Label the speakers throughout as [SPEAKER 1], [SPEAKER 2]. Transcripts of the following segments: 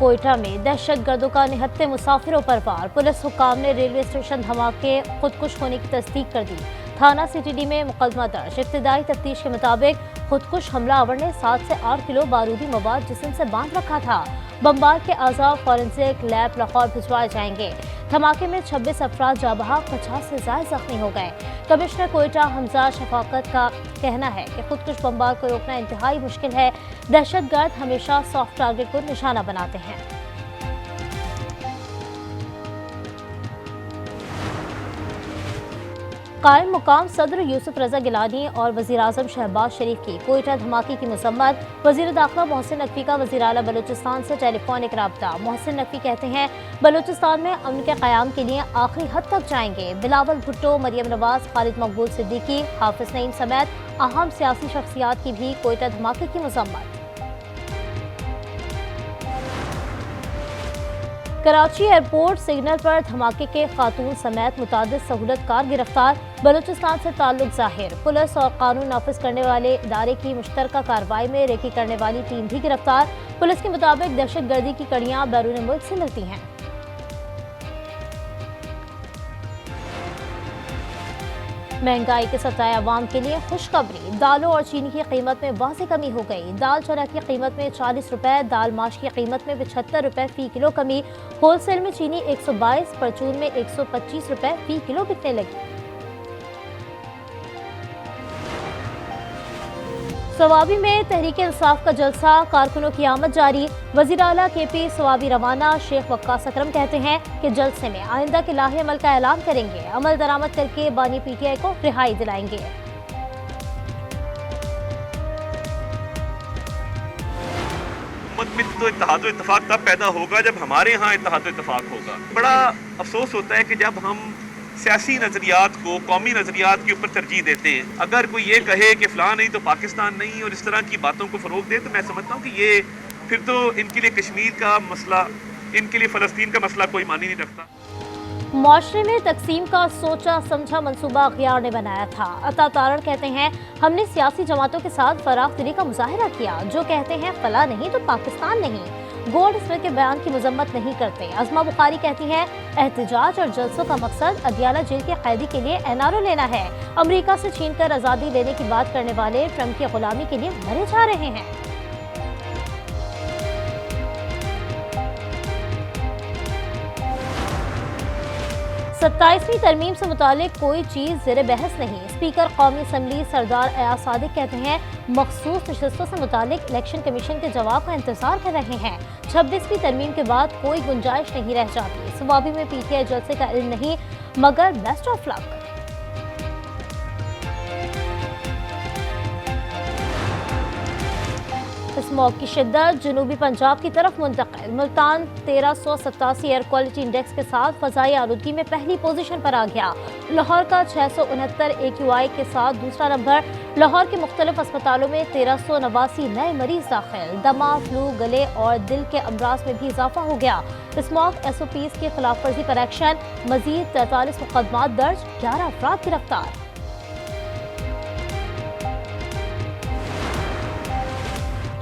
[SPEAKER 1] कोयटा में दहशतगर्दों का निहत्थे मुसाफिरों पर वार। पुलिस हुक्काम ने रेलवे स्टेशन धमाके खुदकुश होने की तस्दीक कर दी। थाना सीटीडी में मुकदमा दर्ज। इब्तिदाई तफ्तीश के मुताबिक खुदकुश हमलावर ने 7 से 8 किलो बारूदी मवाद जिस्म से बांध रखा था। बमबार के आज़ाद फॉरेंसिक लैब लाहौर भिजवाए जाएंगे। धमाके में 26 अफराद जाँ बहक, 50 से ज्यादा जख्मी हो गए। कमिश्नर कोयटा हमजा शफाकत का कहना है कि खुदकुश बमबार को रोकना इंतहाई मुश्किल है। दहशतगर्द हमेशा सॉफ्ट टारगेट को निशाना बनाते हैं। कायम मुकाम सदर यूसुफ रजा गिलानी और वज़ीर आज़म शहबाज शरीफ की कोयटा धमाके की मसम्मत। वज़ीर दाखिला मोहसिन नकवी का वज़ीर आला बलूचिस्तान से टेलीफोनिक राब्ता। मोहसिन नकवी कहते हैं बलूचिस्तान में अमन के क़याम के लिए आखिरी हद तक जाएंगे। बिलावल भुट्टो, मरियम नवाज, खालिद मकबूल सिद्दीकी, हाफिज नईम समेत अहम सियासी शख्सियात की भी कोयटा धमाके की मसम्मत। कराची एयरपोर्ट सिग्नल पर धमाके के खातून समेत मुतादिद सहूलतकार गिरफ्तार। बलूचिस्तान से ताल्लुक जाहिर। पुलिस और कानून नाफिज करने वाले इदारे की मुश्तरका कार्रवाई में रेकी करने वाली टीम भी गिरफ्तार। पुलिस के मुताबिक दहशतगर्दी की कड़ियां बैरून मुल्क से मिलती हैं। महंगाई के सताए अवाम के लिए खुशखबरी। दालों और चीनी की कीमत में वाज़ेह कमी हो गई। दाल चना की कीमत में 40 रुपए, दाल माश की कीमत में 75 रुपए फी किलो कमी। होलसेल में चीनी 122, परचून में 125 रुपए फी किलो बिकने लगी। सवाबी में तहरीक इंसाफ का जलसा, कारकुनों की आमद जारी। वज़ीर आला KP सवाबी रवाना। शेख वक्कास अकरम कहते हैं कि जलसे में आइंदा के लाहे अमल का ऐलान करेंगे। अमल दरामद करके बानी PTI को रिहाई दिलाएंगे।
[SPEAKER 2] में तो इत्तेहाद इत्तेफाक तब पैदा होगा जब हमारे यहाँ इत्तेहाद इत्तेफाक होगा। बड़ा अफसोस होता है कि जब हम सियासी नजरियात को कौमी नजरियात के ऊपर तरजीह देते हैं। अगर कोई ये कहे कि फलां नहीं तो पाकिस्तान नहीं और इस तरह की बातों को फरोग दे, तो मैं समझता हूँ कि ये फिर तो इनके लिए कश्मीर का मसला, इनके लिए फ़लस्तीन का मसला कोई मानी नहीं रखता।
[SPEAKER 1] मुआशरे में तकसीम का सोचा समझा मंसूबा अखियार ने बनाया था। अता तारण कहते हैं हमने सियासी जमातों के साथ फराख दिली का मुजाहिरा किया। जो कहते हैं फला नहीं तो पाकिस्तान नहीं, गोल्ड स्मिथ के बयान की मजम्मत नहीं करते। अज़मा बुखारी कहती हैं एहतजाज और जलसों का मकसद अदियाला जेल के कैदी के लिए NRO लेना है। अमेरिका से छीन कर आज़ादी लेने की बात करने वाले ट्रंप की गुलामी के लिए मरे जा रहे हैं। 27वीं तरमीम से मुतालिक कोई चीज़ ज़ेर बहस नहीं। स्पीकर कौमी असम्बली सरदार अयाज सादिक कहते हैं मखसूस नशस्तों से मुतालिक इलेक्शन कमीशन के जवाब का इंतजार कर रहे हैं। 26वीं तरमीम के बाद कोई गुंजाइश नहीं रह जाती। सवाबी में PTI जलसे का इल्म नहीं मगर बेस्ट ऑफ लक। स्मॉग की शिद्दत जनूबी पंजाब की तरफ मुंतकिल। मुल्तान 1387 एयर क्वालिटी इंडेक्स के साथ फजाई आलूदगी में पहली पोजीशन पर आ गया। लाहौर का 669 AQI के साथ दूसरा नंबर। लाहौर के मुख्तलिफ अस्पतालों में 1389 नए मरीज दाखिल। दमा, फ्लू, गले और दिल के अमराज में भी इजाफा हो गया। स्मॉग SOPs की खिलाफ वर्जी पर एक्शन। मजीद 43 मुकदमात दर्ज, 11 अफराद गिरफ्तार।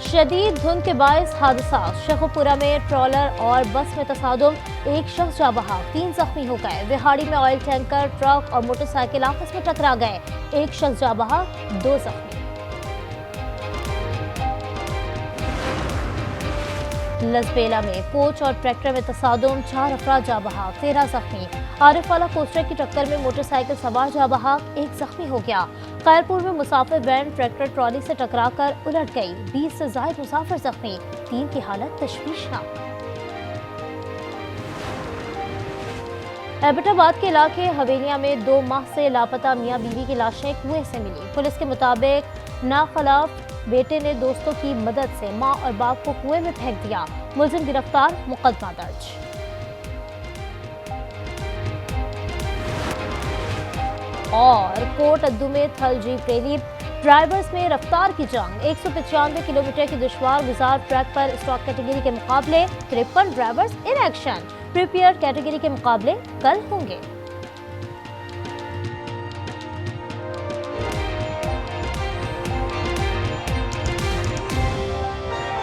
[SPEAKER 1] शदीद धुंध के बायस हादसा। शेखुपुरा में ट्रॉलर और बस में तसादुम, एक शख्स जाँ बहक, 3 जख्मी हो गए। विहाड़ी में ऑयल टैंकर, ट्रक और मोटरसाइकिल आपस में टकरा गए, एक शख्स जाँ बहक, 2 जख्मी। लसबेला में कोच और ट्रैक्टर में तसादुम, 4 अफराद जाँ बहक, 13 जख्मी। आरिफवाला कोस्टर की टक्कर में मोटरसाइकिल सवार जाँ बहक, 1 जख्मी हो गया। खैरपुर में मुसाफिर वैन ट्रैक्टर ट्रॉली से टकराकर उलट गई, 20 से ज्यादा मुसाफिर जख्मी, 3 की हालत तशवीशनाक। एबटाबाद के इलाके हवेलिया में 2 माह से लापता मियाँ बीवी की लाशें कुएं से मिली। पुलिस के मुताबिक नाखिलाफ बेटे ने दोस्तों की मदद से माँ और बाप को कुएं में फेंक दिया। मुलजिम गिरफ्तार, मुकदमा दर्ज। और कोट अद्दू में थल जीप रैली, ड्राइवर्स में रफ्तार की जंग। 195 किलोमीटर की दुश्वार गुजार ट्रैक पर स्टॉक कैटेगरी के मुकाबले 53 drivers in action. Prepared category के मुकाबले कल होंगे।